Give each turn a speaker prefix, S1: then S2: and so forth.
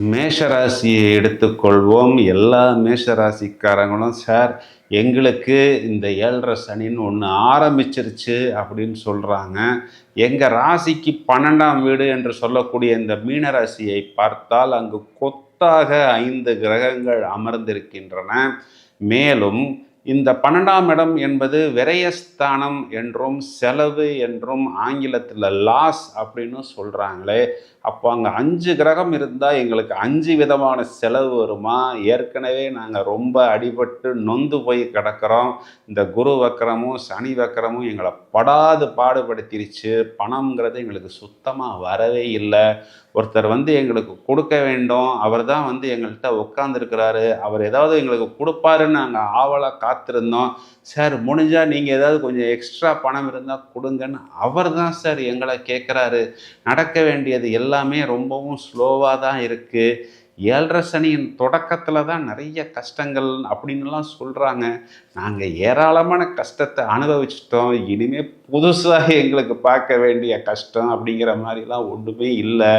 S1: மேஷராசியை எடுத்துக்கொள்வோம். எல்லா மேஷராசிக்காரங்களும், "சார், எங்களுக்கு இந்த 7.5 சனின்னு ஒண்ணு ஆரம்பிச்சிருச்சு" அப்படின்னு சொல்றாங்க. எங்க ராசிக்கு 12ஆம் வீடு என்று சொல்லக்கூடிய இந்த மீனராசியை பார்த்தால், அங்கு கொத்தாக 5 கிரகங்கள் அமர்ந்திருக்கின்றன. மேலும் இந்த 12ஆம் இடம் என்பது விரயஸ்தானம் என்றும், செலவு என்றும் ஆங்கிலத்தில லாஸ் அப்படின்னு சொல்றாங்களே. அப்போ அங்கே 5 கிரகம் இருந்தால் எங்களுக்கு 5 விதமான செலவு வருமா? ஏற்கனவே நாங்கள் ரொம்ப அடிபட்டு நொந்து போய் கிடக்கிறோம். இந்த குரு வக்கரமும் சனி வக்கரமும் எங்களை படாது பாடுபடுத்திருச்சு. பணம்ங்கிறது எங்களுக்கு சுத்தமாக வரவே இல்லை. ஒருத்தர் எங்களுக்கு கொடுக்க வேண்டும், அவர் தான் எங்கள்கிட்ட உட்காந்துருக்கிறாரு, அவர் ஏதாவது எங்களுக்கு கொடுப்பாருன்னு நாங்கள் ஆவலாக காத்திருந்தோம். சார், முடிஞ்சால் நீங்கள் ஏதாவது கொஞ்சம் எக்ஸ்ட்ரா பணம் இருந்தால் கொடுங்கன்னு அவர் தான் சார் எங்களை கேட்குறாரு. நடக்க வேண்டியது எல்லாமே ரொம்பவும் ஸ்லோவாக தான் இருக்குது. 7.5 சனியின் தொடக்கத்தில் தான் நிறைய கஷ்டங்கள் அப்படின்லாம் சொல்கிறாங்க. நாங்கள் ஏராளமான கஷ்டத்தை அனுபவிச்சிட்டோம். இனிமேல் புதுசாக எங்களுக்கு பார்க்க வேண்டிய கஷ்டம் அப்படிங்கிற மாதிரிலாம் ஒன்றுமே இல்லை.